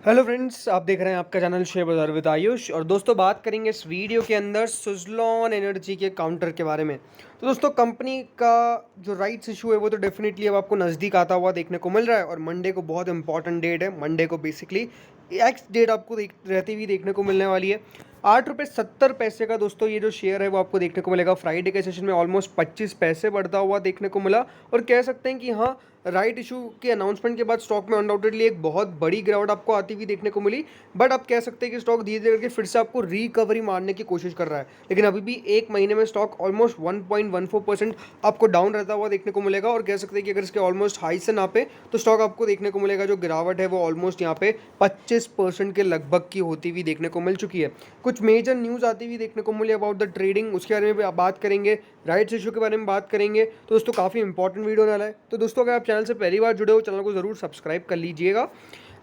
Hello friends, आप देख रहे हैं आपका चैनल शेयर बाजार विद आयुष। और दोस्तों, बात करेंगे इस वीडियो के अंदर सुज़लॉन एनर्जी के काउंटर के बारे में। तो दोस्तों, कंपनी का जो राइट्स इशू है वो तो डेफिनेटली अब आपको नज़दीक आता हुआ देखने को मिल रहा है। और मंडे को बहुत इंपॉर्टेंट डेट है। मंडे को बेसिकली एक्स डेट आपको रहती हुई देखने को मिलने वाली है। 8 रुपये 70 पैसे का दोस्तों ये जो शेयर है वो आपको देखने को मिलेगा। फ्राइडे के सेशन में ऑलमोस्ट 25 पैसे बढ़ता हुआ देखने को मिला। और कह सकते हैं कि हाँ, राइट इशू के अनाउंसमेंट के बाद स्टॉक में अनडाउटेडली एक बहुत बड़ी गिरावट आपको आती हुई देखने को मिली। बट आप कह सकते हैं कि स्टॉक धीरे धीरे करके फिर से आपको रिकवरी मारने की कोशिश कर रहा है। लेकिन अभी भी एक महीने में स्टॉक ऑलमोस्ट 1.14% आपको डाउन रहता हुआ देखने को मिलेगा। और कह सकते हैं कि अगर इसके ऑलमोस्ट हाई से नापे तो स्टॉक आपको देखने को मिलेगा जो गिरावट है वो ऑलमोस्ट यहाँ पे 25% के लगभग की होती हुई देखने को मिल चुकी है। कुछ मेजर न्यूज़ आती हुई देखने को मिली अबाउट द ट्रेडिंग, उसके बारे में भी बात करेंगे। राइट्स इशू के बारे में बात करेंगे। तो दोस्तों, काफ़ी इंपॉर्टेंट वीडियो होने वाला है। तो दोस्तों, अगर आप चैनल से पहली बार जुड़े हो, चैनल को ज़रूर सब्सक्राइब कर लीजिएगा।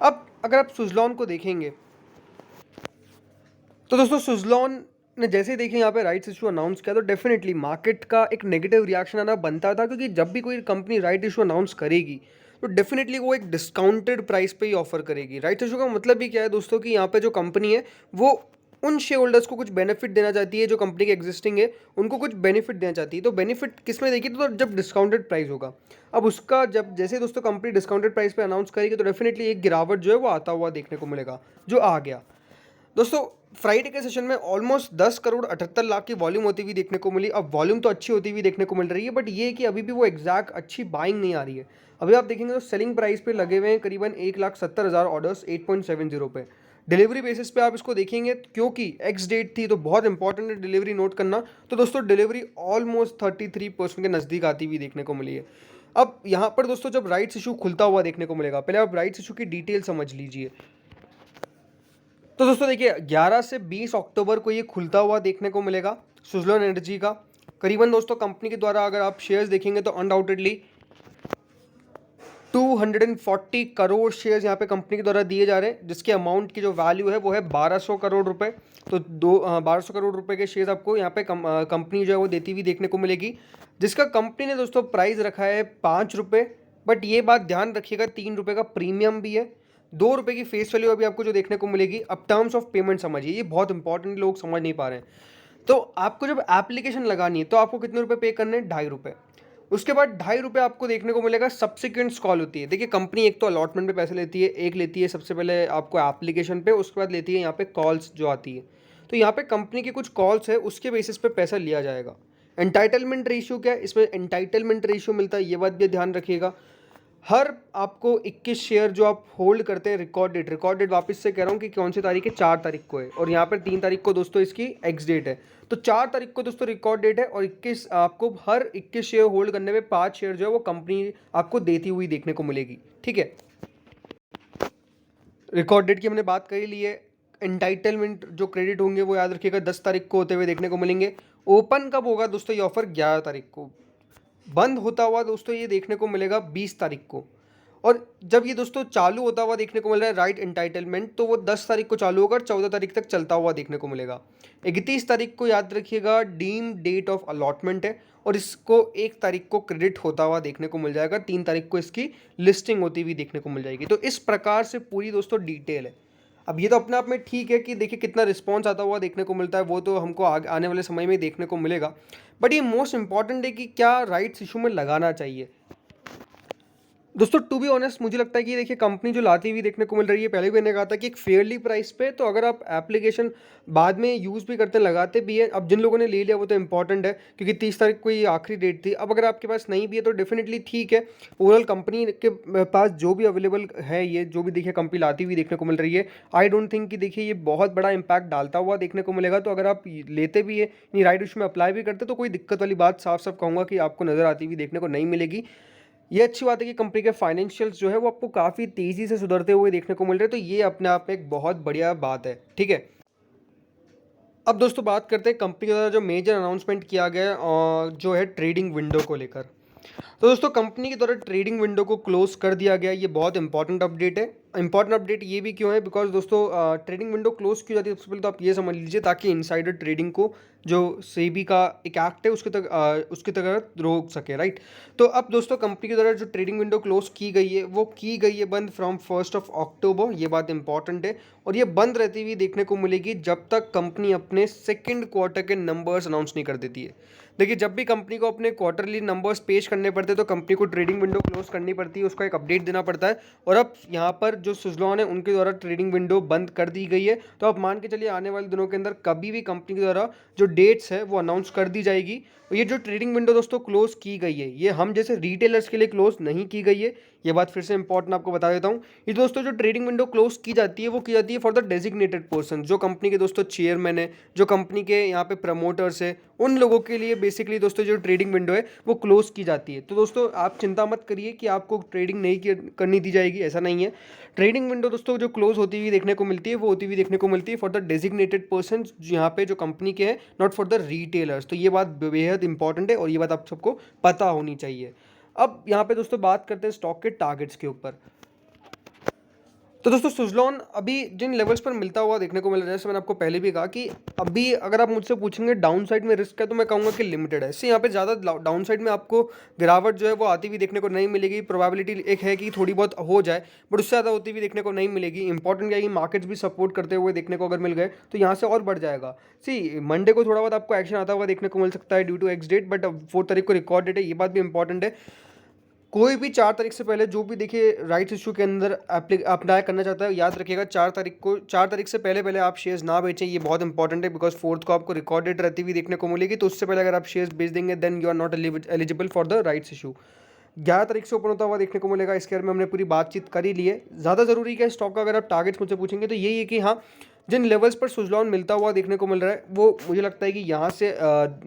अब अगर आप सुज़लॉन को देखेंगे तो दोस्तों, सुज़लॉन ने जैसे ही देखें यहाँ पे राइट्स इशू अनाउंस किया तो डेफिनेटली मार्केट का एक नेगेटिव रिएक्शन आना बनता था। क्योंकि जब भी कोई कंपनी राइट इशू अनाउंस करेगी तो डेफिनेटली वो एक डिस्काउंटेड प्राइस पे ही ऑफर करेगी। राइट इशू का मतलब भी क्या है दोस्तों, कि यहाँ पे जो कंपनी है वो उन शेयर होल्डर्स को कुछ बेनिफिट देना चाहती है। जो कंपनी की एग्जिस्टिंग है उनको कुछ बेनिफिट देना चाहती है। तो बेनिफिट किस में देगी? तो जब डिस्काउंटेड प्राइस होगा। अब उसका जब जैसे दोस्तों कंपनी डिस्काउंटेड प्राइस पे अनाउंस करेगी तो डेफिनेटली एक गिरावट जो है वो आता हुआ देखने को मिलेगा, जो आ गया। दोस्तों, फ्राइडे के सेशन में ऑलमोस्ट 10 करोड़ 78 लाख की वॉल्यूम होती हुई देखने को मिली। अब वॉल्यूम तो अच्छी होती हुई देखने को मिल रही है, बट ये कि अभी भी वो एग्जैक्ट अच्छी बाइंग नहीं आ रही है। अभी आप देखेंगे तो सेलिंग प्राइस पे लगे हुए हैं करीबन 1,70,000 ऑर्डर्स 8.70 पे। डिलीवरी बेसिस पे आप इसको देखेंगे, क्योंकि एक्स डेट थी तो बहुत इंपॉर्टेंट है डिलीवरी नोट करना। तो दोस्तों, डिलीवरी ऑलमोस्ट 33% के नज़दीक आती हुई देखने को मिली है। अब यहाँ पर दोस्तों जब राइट्स इशू खुलता हुआ देखने को मिलेगा, पहले आप राइट्स इशू की डिटेल समझ लीजिए। तो दोस्तों देखिए, 11 से 20 अक्टूबर को ये खुलता हुआ देखने को मिलेगा सुज़लॉन एनर्जी का। करीबन दोस्तों कंपनी के द्वारा अगर आप शेयर्स देखेंगे तो अनडाउटेडली 240 करोड़ शेयर्स यहाँ पे कंपनी के द्वारा दिए जा रहे हैं, जिसके अमाउंट की जो वैल्यू है वो है 1200 करोड़ रुपए। तो 1200 करोड़ रुपए के शेयर्स आपको यहाँ पे कंपनी जो है वो देती हुई देखने को मिलेगी, जिसका कंपनी ने दोस्तों प्राइस रखा है 5 रुपये। बट ये बात ध्यान रखिएगा, 3 रुपये का प्रीमियम भी है। 2 रुपये की फेस वैल्यू अभी आपको जो देखने को मिलेगी। अब टर्म्स ऑफ पेमेंट समझिए, ये बहुत इंपॉर्टेंट लोग समझ नहीं पा रहे हैं। तो आपको जब एप्लीकेशन लगानी है तो आपको कितने रुपए पे करने हैं? 2.5 रुपये। उसके बाद 2.5 रुपये आपको देखने को मिलेगा सब्सिक्वेंट कॉल होती है। देखिए, कंपनी एक तो अलॉटमेंट पे पैसे लेती है, एक लेती है सबसे पहले आपको एप्लीकेशन पे, उसके बाद लेती है यहाँ पे कॉल्स जो आती है। तो यहाँ पे कंपनी की कुछ कॉल्स है, उसके बेसिस पे पैसा लिया जाएगा। एंटाइटलमेंट रेशियो क्या है? इसमें एंटाइटलमेंट रेशियो मिलता है, ये बात भी ध्यान रखिएगा। हर आपको 21 शेयर जो आप होल्ड करते हैं, रिकॉर्ड डेट वापस से कह रहा हूँ कि कौन सी तारीख है, 4 तारीख को है। और यहाँ पर 3 तारीख को दोस्तों इसकी एक्स डेट है। तो 4 तारीख को दोस्तों रिकॉर्ड डेट है। और 21 आपको हर 21 शेयर होल्ड करने में 5 शेयर जो है वो कंपनी आपको देती हुई देखने को मिलेगी। ठीक है, रिकॉर्ड डेट की हमने बात कर ही ली है। एंटाइटलमेंट जो क्रेडिट होंगे वो याद रखिएगा 10 तारीख को होते हुए देखने को मिलेंगे। ओपन कब होगा दोस्तों ये ऑफर? 11 तारीख को। बंद होता हुआ दोस्तों ये देखने को मिलेगा 20 तारीख को। और जब ये दोस्तों चालू होता हुआ देखने को मिल रहा है राइट एंटाइटलमेंट, तो वो 10 तारीख को चालू होकर 14 तारीख तक चलता हुआ देखने को मिलेगा। 31 तारीख को याद रखिएगा डीम डेट ऑफ अलॉटमेंट है। और इसको 1 तारीख को क्रेडिट होता हुआ देखने को मिल जाएगा। 3 तारीख को इसकी लिस्टिंग होती हुई देखने को मिल जाएगी। तो इस प्रकार से पूरी दोस्तों डिटेल है। अब ये तो अपने आप में ठीक है कि देखिए कितना रिस्पॉन्स आता हुआ देखने को मिलता है, वो तो हमको आने वाले समय में देखने को मिलेगा। बट ये मोस्ट इंपॉर्टेंट है कि क्या राइट्स इशू में लगाना चाहिए। दोस्तों, टू बी ऑनेस्ट मुझे लगता है कि देखिए कंपनी जो लाती हुई देखने को मिल रही है, पहले भी मैंने कहा था कि एक फेयरली प्राइस पे, तो अगर आप एप्लीकेशन बाद में यूज़ भी करते हैं, लगाते भी है। अब जिन लोगों ने ले लिया वो तो इंपॉर्टेंट है, क्योंकि 30 तारीख को ये आखिरी डेट थी। अब अगर आपके पास नहीं भी है तो डेफिनेटली ठीक है। ओवरऑल कंपनी के पास जो भी अवेलेबल है, ये जो भी देखिए कंपनी लाती हुई देखने को मिल रही है, आई डोंट थिंक कि देखिए ये बहुत बड़ा इंपैक्ट डालता हुआ देखने को मिलेगा। तो अगर आप लेते भी है, यानी राइट इशू में अप्लाई भी करते, तो कोई दिक्कत वाली बात साफ साफ कहूँगा कि आपको नज़र आती हुई देखने को नहीं मिलेगी। ये अच्छी बात है कि कंपनी के फाइनेंशियल्स जो है वो आपको काफ़ी तेज़ी से सुधरते हुए देखने को मिल रहे हैं। तो ये अपने आप में एक बहुत बढ़िया बात है। ठीक है, अब दोस्तों बात करते हैं कंपनी के द्वारा जो मेजर अनाउंसमेंट किया गया है, जो है ट्रेडिंग विंडो को लेकर। तो दोस्तों कंपनी के द्वारा ट्रेडिंग विंडो को क्लोज कर दिया गया, ये बहुत इंपॉर्टेंट अपडेट है। इंपॉर्टेंट अपडेट ये भी क्यों है, बिकॉज दोस्तों ट्रेडिंग विंडो क्लोज क्यों जाती है सबसे पहले तो आप ये समझ लीजिए, ताकि इनसाइडर ट्रेडिंग को जो सेबी का एक एक्ट है उसके तहत रोक सके, राइट। तो अब दोस्तों कंपनी के द्वारा जो ट्रेडिंग विंडो क्लोज की गई है वो की गई है बंद फ्रॉम 1 अक्टूबर, ये बात इंपॉर्टेंट है। और ये बंद रहती हुई देखने को मिलेगी जब तक कंपनी अपने सेकेंड क्वार्टर के नंबर्स अनाउंस नहीं कर देती है। देखिए, जब भी कंपनी को अपने क्वार्टरली नंबर्स पेश करने पड़ते हैं तो कंपनी को ट्रेडिंग विंडो क्लोज करनी पड़ती है, उसका एक अपडेट देना पड़ता है। और अब यहाँ पर जो सुज़लॉन है उनके द्वारा ट्रेडिंग विंडो बंद कर दी गई है। तो आप मान के चलिए आने वाले दिनों के अंदर कभी भी कंपनी के द्वारा जो डेट्स है वो अनाउंस कर दी जाएगी। और ये जो ट्रेडिंग विंडो दोस्तों क्लोज की गई है ये हम जैसे रिटेलर्स के लिए क्लोज नहीं की गई है, ये बात फिर से इंपॉर्टेंट आपको बता देता हूँ। ये दोस्तों जो ट्रेडिंग विंडो क्लोज की जाती है वो की जाती है फॉर द डेजिग्नेटेड पर्सन, जो कंपनी के दोस्तों चेयरमैन है, जो कंपनी के यहाँ पे प्रमोटर्स है, उन लोगों के लिए बेसिकली दोस्तों जो ट्रेडिंग विंडो है वो क्लोज की जाती है। तो दोस्तों आप चिंता मत करिए कि आपको ट्रेडिंग नहीं करनी दी जाएगी, ऐसा नहीं है। ट्रेडिंग विंडो दोस्तों जो क्लोज होती हुई देखने को मिलती है वो होती हुई देखने को मिलती है फॉर द डेजिग्नेटेड पर्सन, यहाँ पे जो कंपनी के हैं, नॉट फॉर द रिटेलर्स। तो ये बात बेहद इंपॉर्टेंट है और ये बात आप सबको पता होनी चाहिए। अब यहाँ पे दोस्तों बात करते हैं स्टॉक के टारगेट्स के ऊपर। तो दोस्तों सुज़लॉन अभी जिन लेवल्स पर मिलता हुआ देखने को मिल रहा है, जैसे मैंने आपको पहले भी कहा कि अभी अगर आप मुझसे पूछेंगे डाउन साइड में रिस्क है तो मैं कहूँगा कि लिमिटेड है। इससे यहाँ पे ज़्यादा डाउन साइड में आपको गिरावट जो है वो आती हुई देखने को नहीं मिलेगी। प्रोबेबिलिटी एक है कि थोड़ी बहुत हो जाए, बट उससे ज़्यादा होती हुई देखने को नहीं मिलेगी। इंपॉर्टेंट क्या है कि मार्केट्स भी सपोर्ट करते हुए देखने को अगर मिल गए तो यहाँ से और बढ़ जाएगा। सी मंडे को थोड़ा बहुत आपको एक्शन आता हुआ देखने को मिल सकता है due to ex date, but 4 तारीख को रिकॉर्ड डेट है, ये बात भी इंपॉर्टेंट है। कोई भी 4 तारीख से पहले जो भी देखिए राइट्स इशू के अंदर अप्लाई करना चाहता है, याद रखिएगा 4 तारीख से पहले पहले आप शेयर्स ना बेचें, ये बहुत इंपॉर्टेंट है। बिकॉज 4 को आपको रिकॉर्ड डेट रहती हुई देखने को मिलेगी, तो उससे पहले अगर आप शेयर्स बेच देंगे then you are not eligible for the rights issue. 11 तारीख से ओपन होता हुआ देखने को मिलेगा, इसके बारे में हमने पूरी बातचीत कर ही ली है। ज़्यादा ज़रूरी क्या है स्टॉक का, अगर आप टारगेट्स मुझसे पूछेंगे तो यही है कि हाँ, जिन लेवल्स पर सुज़लॉन मिलता हुआ देखने को मिल रहा है वो मुझे लगता है कि यहाँ से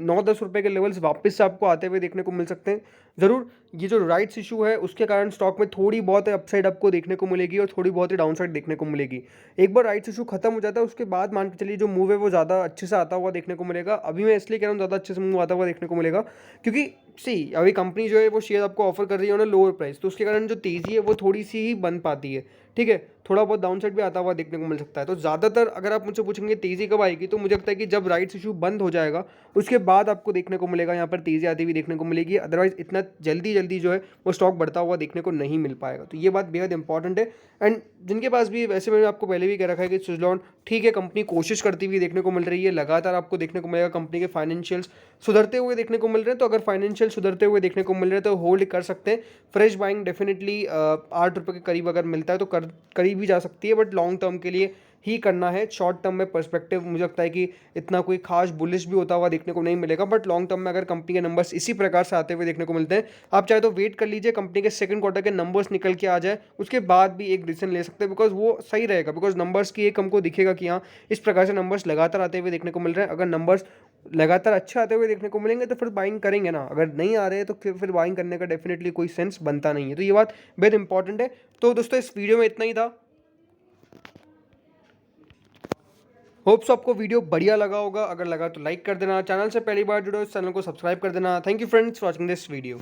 9-10 रुपये के लेवल्स वापस से आपको आते हुए देखने को मिल सकते हैं। ज़रूर ये जो राइट्स इशू है उसके कारण स्टॉक में थोड़ी बहुत अपसाइड आपको देखने को मिलेगी और थोड़ी बहुत ही डाउनसाइड देखने को मिलेगी। एक बार राइट्स इशू खत्म हो जाता है उसके बाद मान के चलिए जो मूव है वो ज़्यादा अच्छे से आता हुआ देखने को मिलेगा। अभी मैं इसलिए कह रहा हूँ ज़्यादा अच्छे से मूव आता हुआ देखने को मिलेगा क्योंकि सी अभी कंपनी जो है वो शेयर आपको ऑफर कर रही है ऑन लोअर प्राइस, तो उसके कारण जो तेज़ी है वो थोड़ी सी ही बन पाती है। ठीक है, थोड़ा बहुत डाउनसाइड भी आता हुआ देखने को मिल सकता है। तो ज़्यादातर अगर आप मुझसे पूछेंगे तेज़ी कब आएगी, तो मुझे लगता है कि जब राइट्स इशू बंद हो जाएगा उसके बाद आपको देखने को मिलेगा यहाँ पर तेज़ी आती हुई देखने को मिलेगी। अदरवाइज इतना जल्दी जल्दी जो है वो स्टॉक बढ़ता हुआ देखने को नहीं मिल पाएगा। तो ये बात बेहद इंपॉर्टेंट है। एंड जिनके पास भी, वैसे मैंने आपको पहले भी कह रखा है कि सुज़लॉन ठीक है, कंपनी कोशिश करती हुई देखने को मिल रही है, लगातार आपको देखने को मिलेगा कंपनी के फाइनेंशियल्स सुधरते हुए देखने को मिल रहे हैं। तो अगर फाइनेंशियल सुधरते हुए देखने को मिल रहे हैं तो होल्ड कर सकते हैं। फ्रेश बाइंग डेफिनेटली 8 रुपये के करीब अगर मिलता है तो करीब भी जा सकती है, बट लॉन्ग टर्म के लिए ही करना है। शॉर्ट टर्म में पर्सपेक्टिव मुझे लगता है कि इतना कोई खास बुलिश भी होता हुआ देखने को नहीं मिलेगा, बट लॉन्ग टर्म में अगर कंपनी के नंबर्स इसी प्रकार से आते हुए देखने को मिलते हैं, आप चाहे तो वेट कर लीजिए कंपनी के सेकंड क्वार्टर के नंबर्स निकल के आ जाए, उसके बाद भी एक डिसीजन ले सकते हैं। बिकॉज वो सही रहेगा, बिकॉज नंबर्स की एक हमको दिखेगा कि हाँ इस प्रकार से नंबर्स लगातार आते हुए देखने को मिल रहे हैं। अगर नंबर्स लगातार अच्छे आते हुए देखने को मिलेंगे तो फिर बाइंग करेंगे ना, अगर नहीं आ रहे हैं तो फिर बाइंग करने का डेफिनेटली कोई सेंस बनता नहीं है। तो ये बात बेहद इंपॉर्टेंट है। तो दोस्तों इस वीडियो में इतना ही था। होप्स आपको वीडियो बढ़िया लगा होगा, अगर लगा तो लाइक कर देना, चैनल से पहली बार जुड़े हो इस चैनल को सब्सक्राइब कर देना। Thank you friends for watching this video.